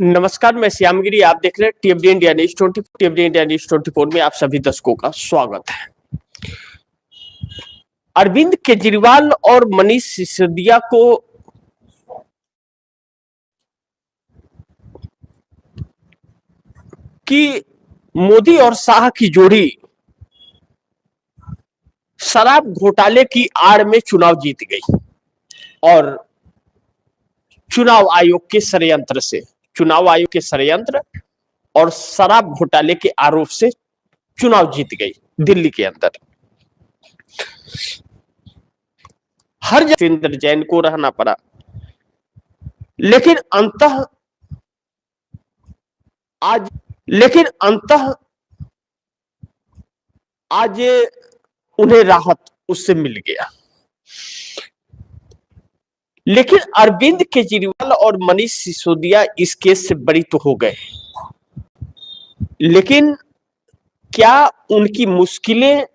नमस्कार, मैं श्यामगिरी। आप देख रहे हैं टीएफडी इंडिया न्यूज 24। टीएफडी इंडिया न्यूज 24 में आप सभी दर्शकों का स्वागत है। अरविंद केजरीवाल और मनीष सिसोदिया को कि मोदी और शाह की जोड़ी शराब घोटाले की आड़ में चुनाव जीत गई और चुनाव आयोग के षड्यंत्र और शराब घोटाले के आरोप से चुनाव जीत गई दिल्ली के अंदर। हर जगह जैन को रहना पड़ा, लेकिन अंततः आज उन्हें राहत उससे मिल गया। लेकिन अरविंद केजरीवाल और मनीष सिसोदिया इस केस से बरी तो हो गए, लेकिन क्या उनकी मुश्किलें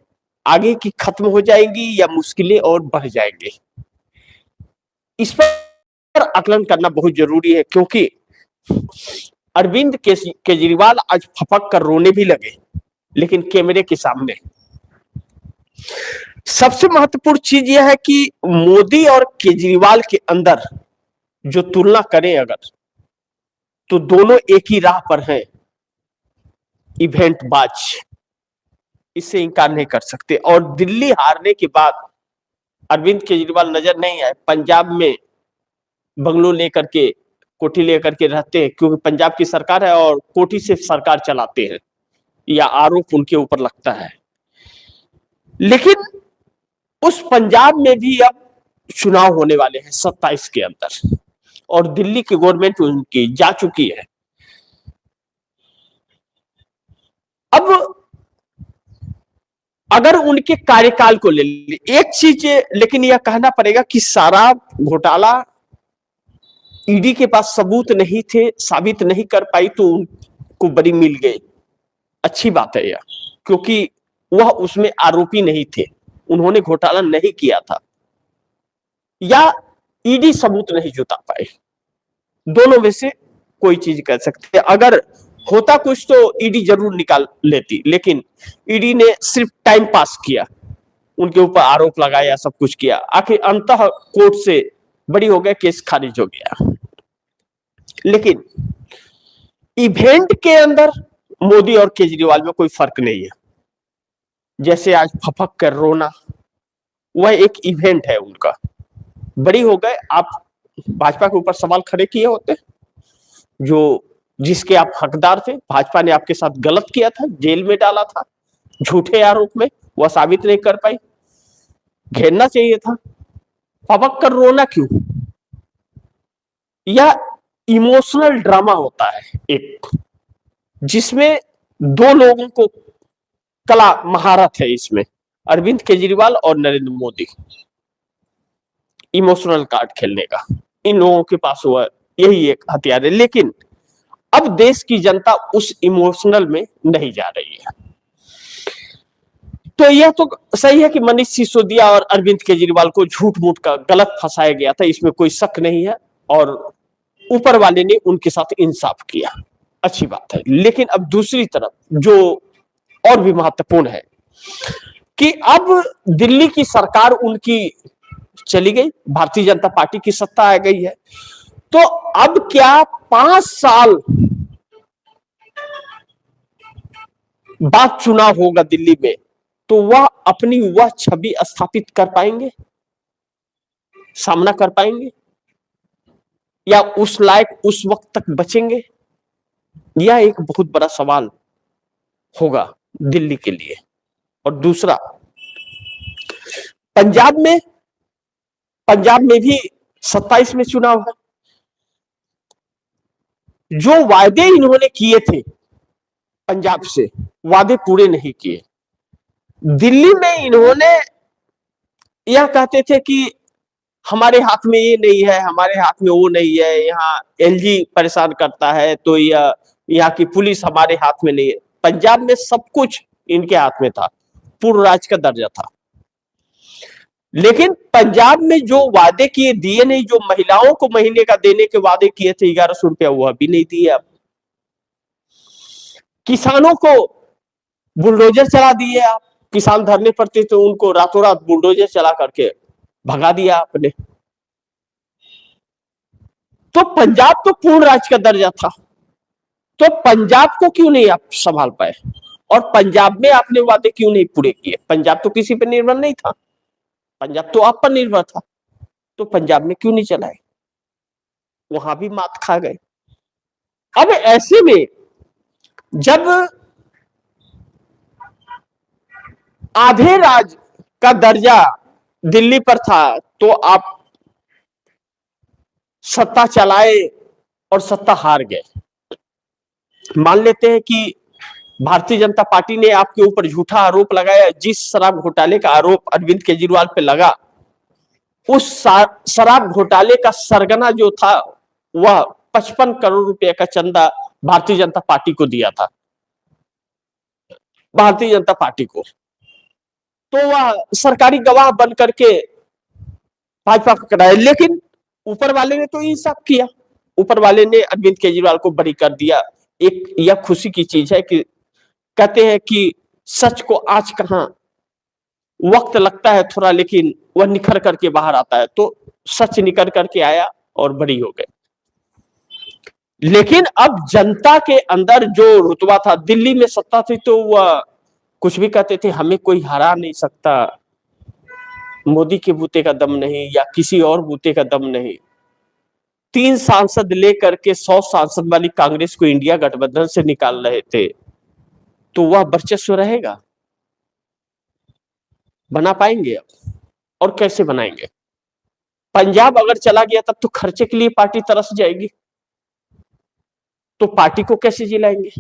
आगे की खत्म हो जाएंगी या मुश्किलें और बढ़ जाएंगी, इस पर आकलन करना बहुत जरूरी है। क्योंकि अरविंद केजरीवाल आज फपक कर रोने भी लगे, लेकिन कैमरे के सामने। सबसे महत्वपूर्ण चीज यह है कि मोदी और केजरीवाल के अंदर जो तुलना करें अगर, तो दोनों एक ही राह पर हैं, इवेंट बाज, इससे इनकार नहीं कर सकते। और दिल्ली हारने के बाद अरविंद केजरीवाल नजर नहीं आए। पंजाब में बंगलो लेकर के, कोठी लेकर के रहते हैं, क्योंकि पंजाब की सरकार है और कोठी से सरकार चलाते हैं, या आरोप उनके ऊपर लगता है। लेकिन उस पंजाब में भी अब चुनाव होने वाले हैं 27 के अंदर, और दिल्ली की गवर्नमेंट उनकी जा चुकी है। अब अगर उनके कार्यकाल को ले एक चीज लेकिन यह कहना पड़ेगा कि शराब घोटाला ईडी के पास सबूत नहीं थे, साबित नहीं कर पाई, तो उनको बरी मिल गई। अच्छी बात है यह, क्योंकि वह उसमें आरोपी नहीं थे, उन्होंने घोटाला नहीं किया था, या ईडी सबूत नहीं जुटा पाए। दोनों में से कोई चीज कह सकते हैं। अगर होता कुछ तो ईडी जरूर निकाल लेती, लेकिन ईडी ने सिर्फ टाइम पास किया, उनके ऊपर आरोप लगाया, सब कुछ किया, आखिर अंततः कोर्ट से बरी हो गया, केस खारिज हो गया। लेकिन इवेंट के अंदर मोदी और केजरीवाल में कोई फर्क नहीं है। जैसे आज फपक कर रोना, वह एक इवेंट है उनका। बड़ी हो गए, आप भाजपा के ऊपर सवाल खड़े किए होते, जो जिसके आप हकदार थे, भाजपा ने आपके साथ गलत किया था, जेल में डाला था झूठे आरोप में, वह साबित नहीं कर पाई, घेरना चाहिए था। फपक कर रोना क्यों? यह इमोशनल ड्रामा होता है एक, जिसमें दो लोगों को कला महारत है। इसमें अरविंद केजरीवाल और नरेंद्र मोदी, इमोशनल कार्ड खेलने का इन लोगों के पास हुआ, यही एक हथियार है। लेकिन अब देश की जनता उस इमोशनल में नहीं जा रही है। तो यह तो सही है कि मनीष सिसोदिया और अरविंद केजरीवाल को झूठ मूठ का गलत फंसाया गया था, इसमें कोई शक नहीं है, और ऊपर वाले ने उनके साथ इंसाफ किया, अच्छी बात है। लेकिन अब दूसरी तरफ जो और भी महत्वपूर्ण है कि अब दिल्ली की सरकार उनकी चली गई, भारतीय जनता पार्टी की सत्ता आ गई है। तो अब क्या 5 साल बाद चुनाव होगा दिल्ली में, तो वह अपनी वह छवि स्थापित कर पाएंगे, सामना कर पाएंगे, या उस लायक उस वक्त तक बचेंगे? यह एक बहुत बड़ा सवाल होगा दिल्ली के लिए। और दूसरा, पंजाब में भी 27 में चुनाव है। जो वादे इन्होंने किए थे पंजाब से, वादे पूरे नहीं किए। दिल्ली में इन्होंने यह कहते थे कि हमारे हाथ में ये नहीं है, हमारे हाथ में वो नहीं है, यहाँ एलजी परेशान करता है, तो यहाँ की पुलिस हमारे हाथ में नहीं है। पंजाब में सब कुछ इनके हाथ में था, पूर्ण राज्य का दर्जा था। लेकिन पंजाब में जो वादे किए दिए नहीं, जो महिलाओं को महीने का देने के वादे किए थे 1100 रुपया, वो अभी नहीं दिए आप। किसानों को बुलडोजर चला दिए आप, किसान धरने पर थे तो उनको रातों रात बुलडोजर चला करके भगा दिया आपने। तो पंजाब तो पूर्ण राज्य का दर्जा था, तो पंजाब को क्यों नहीं आप संभाल पाए? और पंजाब में आपने वादे क्यों नहीं पूरे किए? पंजाब तो किसी पर निर्भर नहीं था, पंजाब तो आप पर निर्भर था, तो पंजाब में क्यों नहीं चलाए? वहां भी मात खा गए। अब ऐसे में जब आधे राज का दर्जा दिल्ली पर था, तो आप सत्ता चलाए और सत्ता हार गए। मान लेते हैं कि भारतीय जनता पार्टी ने आपके ऊपर झूठा आरोप लगाया, जिस शराब घोटाले का आरोप अरविंद केजरीवाल पे लगा, उस शराब घोटाले का सरगना जो था वह 55 करोड़ रुपए का चंदा भारतीय जनता पार्टी को दिया था, भारतीय जनता पार्टी को। तो वह सरकारी गवाह बन करके भाजपा को कराया, लेकिन ऊपर वाले ने तो इंसाफ किया, ऊपर वाले ने अरविंद केजरीवाल को बरी कर दिया। एक यह खुशी की चीज है कि कहते हैं कि सच को आज कहां वक्त लगता है थोड़ा, लेकिन वह निखर करके बाहर आता है, तो सच निकल करके आया और बरी हो गए। लेकिन अब जनता के अंदर जो रुतबा था, दिल्ली में सत्ता थी तो वह कुछ भी कहते थे, हमें कोई हरा नहीं सकता, मोदी के बूते का दम नहीं या किसी और बूते का दम नहीं। 3 सांसद लेकर के 100 सांसद वाली कांग्रेस को इंडिया गठबंधन से निकाल रहे थे, तो वह वर्चस्व रहेगा? बना पाएंगे अब? और कैसे बनाएंगे? पंजाब अगर चला गया तब तो खर्चे के लिए पार्टी तरस जाएगी, तो पार्टी को कैसे जिलाएंगे?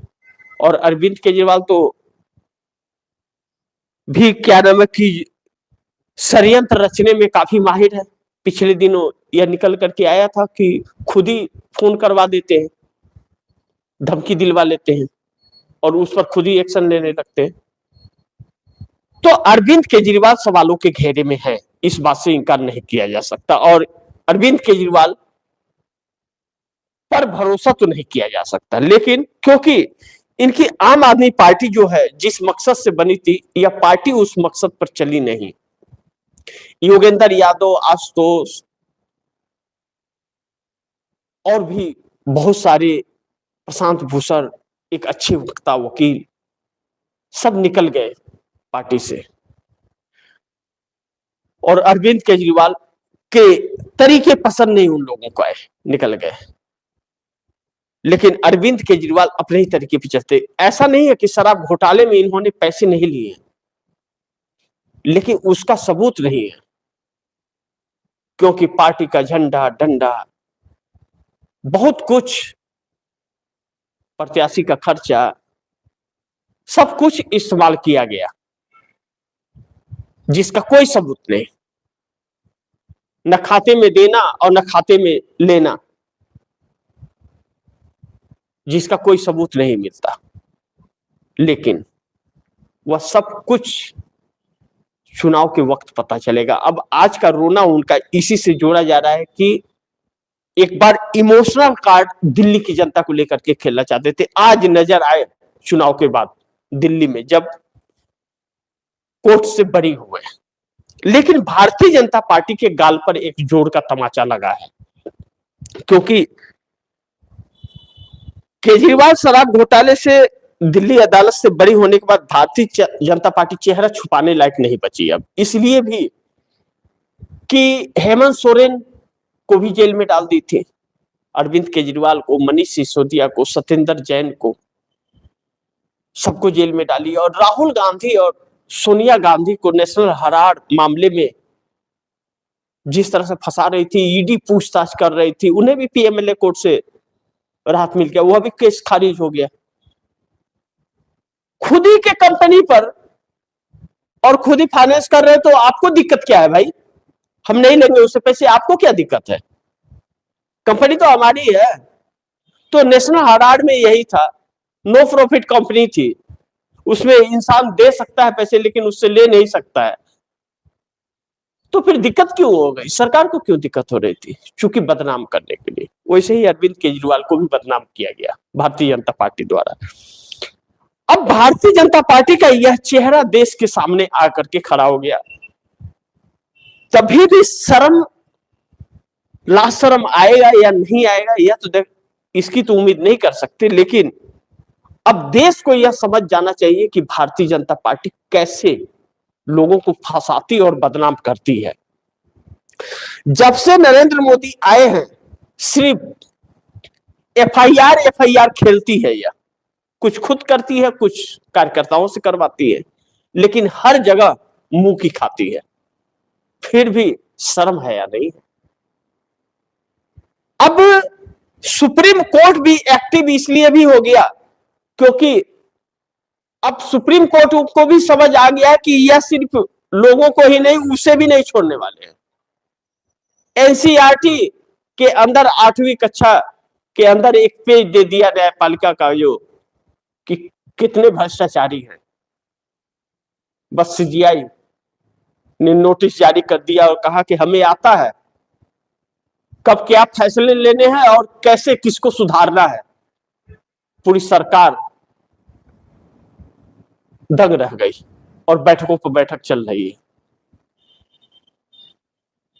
और अरविंद केजरीवाल तो भी क्या नाम है कि षड्यंत्र रचने में काफी माहिर है। पिछले दिनों यह निकल करके आया था कि खुद ही फोन करवा देते हैं, धमकी दिलवा लेते हैं और उस पर खुद ही एक्शन लेने लगते हैं। तो अरविंद केजरीवाल सवालों के घेरे में है, इस बात से इनकार नहीं किया जा सकता, और अरविंद केजरीवाल पर भरोसा तो नहीं किया जा सकता। लेकिन क्योंकि इनकी आम आदमी पार्टी जो है जिस मकसद से बनी थी, यह पार्टी उस मकसद पर चली नहीं। योगेंद्र यादव, आशुतोष और भी बहुत सारे, प्रशांत भूषण, एक अच्छे वक्ता, वकील, सब निकल गए पार्टी से, और अरविंद केजरीवाल के तरीके पसंद नहीं उन लोगों को आए, निकल गए। लेकिन अरविंद केजरीवाल अपने ही तरीके पे चलते। ऐसा नहीं है कि शराब घोटाले में इन्होंने पैसे नहीं लिए, लेकिन उसका सबूत नहीं है, क्योंकि पार्टी का झंडा, डंडा, बहुत कुछ, प्रत्याशी का खर्चा, सब कुछ इस्तेमाल किया गया, जिसका कोई सबूत नहीं, न खाते में देना और न खाते में लेना, जिसका कोई सबूत नहीं मिलता। लेकिन वह सब कुछ चुनाव के वक्त पता चलेगा। अब आज का रोना उनका इसी से जोड़ा जा रहा है कि एक बार इमोशनल कार्ड दिल्ली की जनता को लेकर के खेलना चाहते थे, आज नजर आए चुनाव के बाद दिल्ली में, जब कोर्ट से बरी हुए। लेकिन भारतीय जनता पार्टी के गाल पर एक जोर का तमाचा लगा है, क्योंकि केजरीवाल शराब घोटाले से दिल्ली अदालत से बरी होने के बाद भारतीय जनता पार्टी चेहरा छुपाने लायक नहीं बची अब, इसलिए भी कि हेमंत सोरेन को भी जेल में डाल दी थी, अरविंद केजरीवाल को, मनीष सिसोदिया को, सत्येंद्र जैन को, सबको जेल में डाली, और राहुल गांधी और सोनिया गांधी को नेशनल हेराल्ड मामले में जिस तरह से फंसा रही थी, ईडी पूछताछ कर रही थी, उन्हें भी पीएमएलए कोर्ट से राहत मिल गया, वह भी केस खारिज हो गया। खुद ही के कंपनी पर और खुद ही फाइनेंस कर रहे, तो आपको दिक्कत क्या है भाई? हम नहीं लेंगे उससे पैसे, आपको क्या दिक्कत है? कंपनी तो हमारी है। तो नेशनल हेराल्ड में यही था, नो प्रॉफिट कंपनी थी, उसमें इंसान दे सकता है पैसे लेकिन उससे ले नहीं सकता है। तो फिर दिक्कत क्यों हो गई? सरकार को क्यों दिक्कत हो रही थी? चूंकि बदनाम करने के लिए। वैसे ही अरविंद केजरीवाल को भी बदनाम किया गया भारतीय जनता पार्टी द्वारा। अब भारतीय जनता पार्टी का यह चेहरा देश के सामने आकर के खड़ा हो गया, तभी भी शर्म लाशर्म आएगा या नहीं आएगा, यह तो देख, इसकी तो उम्मीद नहीं कर सकते। लेकिन अब देश को यह समझ जाना चाहिए कि भारतीय जनता पार्टी कैसे लोगों को फंसाती और बदनाम करती है। जब से नरेंद्र मोदी आए हैं, सिर्फ एफआईआर खेलती है। यह कुछ खुद करती है, कुछ कार्यकर्ताओं से करवाती है, लेकिन हर जगह मुंह की खाती है। फिर भी शर्म है या नहीं? अब सुप्रीम कोर्ट भी एक्टिव इसलिए भी हो गया क्योंकि अब सुप्रीम कोर्ट को भी समझ आ गया कि यह सिर्फ लोगों को ही नहीं, उसे भी नहीं छोड़ने वाले हैं। एनसीईआरटी के अंदर 8वीं कक्षा के अंदर एक पेज दे दिया न्यायपालिका का, जो कि कितने भ्रष्टाचारी हैं। बस सीजीआई ने नोटिस जारी कर दिया और कहा कि हमें आता है कब क्या फैसले लेने हैं और कैसे किसको सुधारना है। पूरी सरकार दंग रह गई और बैठकों पर बैठक चल रही है।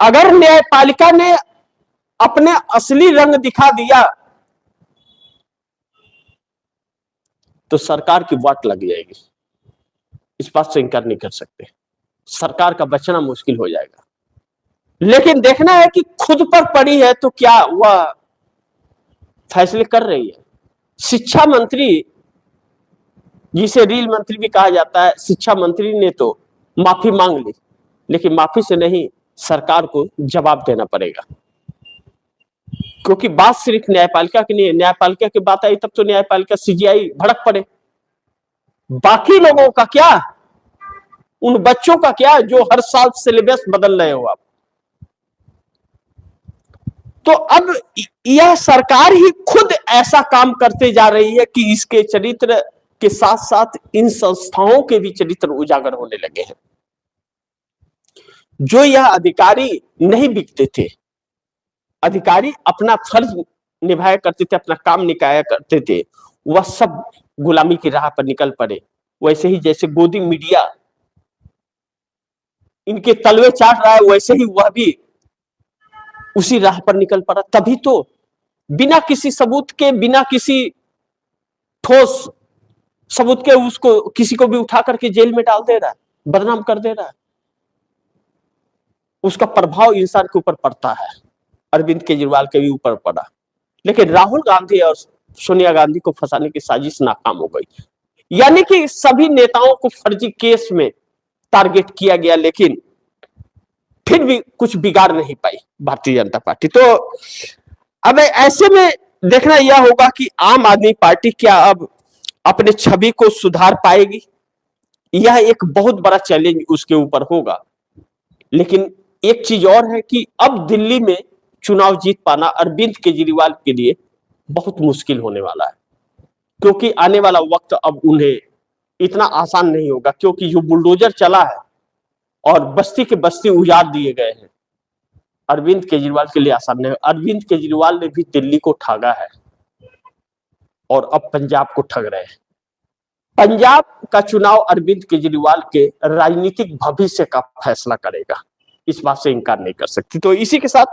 अगर न्यायपालिका ने अपने असली रंग दिखा दिया तो सरकार की वाट लग जाएगी, इस बात से इनकार नहीं कर सकते। सरकार का बचना मुश्किल हो जाएगा। लेकिन देखना है कि खुद पर पड़ी है तो क्या वह फैसले कर रही है। शिक्षा मंत्री, जिसे रील मंत्री भी कहा जाता है, शिक्षा मंत्री ने तो माफी मांग ली, लेकिन माफी से नहीं, सरकार को जवाब देना पड़ेगा। क्योंकि बात सिर्फ न्यायपालिका की नहीं है। न्यायपालिका की बात आई तब तो न्यायपालिका सीजीआई भड़क पड़े। बाकी लोगों का क्या? उन बच्चों का क्या जो हर साल सिलेबस बदल रहे हो आप? तो अब यह सरकार ही खुद ऐसा काम करते जा रही है कि इसके चरित्र के साथ साथ इन संस्थाओं के भी चरित्र उजागर होने लगे हैं। जो यह अधिकारी नहीं बिकते थे, अधिकारी अपना फर्ज निभाया करते थे, अपना काम निकाया करते थे, वह सब गुलामी की राह पर निकल पड़े। वैसे ही जैसे गोदी मीडिया इनके तलवे चाट रहा है, वैसे ही वह भी उसी राह पर निकल पड़ा। तभी तो बिना किसी सबूत के, बिना किसी ठोस सबूत के उसको किसी को भी उठा करके जेल में डाल दे रहा है, बदनाम कर दे रहा है। उसका प्रभाव इंसान के ऊपर पड़ता है। अरविंद केजरीवाल के भी ऊपर पड़ा, लेकिन राहुल गांधी और सोनिया गांधी को फंसाने की साजिश नाकाम हो गई। यानी कि सभी नेताओं को फर्जी केस में टारगेट किया गया, लेकिन फिर भी कुछ बिगाड़ नहीं पाई भारतीय जनता पार्टी। तो अब ऐसे में देखना यह होगा कि आम आदमी पार्टी क्या अब अपने छवि को सुधार पाएगी? यह एक बहुत बड़ा चैलेंज उसके ऊपर होगा। लेकिन एक चीज और है कि अब दिल्ली में चुनाव जीत पाना अरविंद केजरीवाल के लिए बहुत मुश्किल होने वाला है, क्योंकि आने वाला वक्त अब उन्हें इतना आसान नहीं होगा, क्योंकि जो बुलडोजर चला है और बस्ती के बस्ती उजाड़ दिए गए हैं, अरविंद केजरीवाल के लिए आसान नहीं। अरविंद केजरीवाल ने भी दिल्ली को ठगा है और अब पंजाब को ठग रहे हैं। पंजाब का चुनाव अरविंद केजरीवाल के राजनीतिक भविष्य का फैसला करेगा, इस बात से इनकार नहीं कर सकती। तो इसी के साथ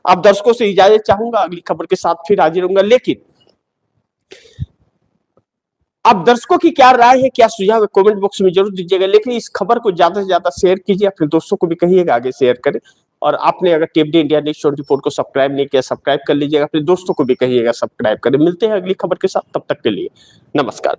आप दर्शकों से इजाजत चाहूंगा, अगली खबर के साथ फिर हाजिर होऊंगा। लेकिन आप दर्शकों की क्या राय है, क्या सुझाव है, कमेंट बॉक्स में जरूर दीजिएगा। लेकिन इस खबर को ज्यादा से ज्यादा शेयर कीजिए, अपने दोस्तों को भी कहिएगा आगे शेयर करें। और आपने अगर टीएफडी इंडिया न्यूज़ 24 को सब्सक्राइब नहीं किया, सब्सक्राइब कर लीजिएगा, अपने दोस्तों को भी कहिएगा सब्सक्राइब करें। मिलते हैं अगली खबर के साथ, तब तक के लिए नमस्कार।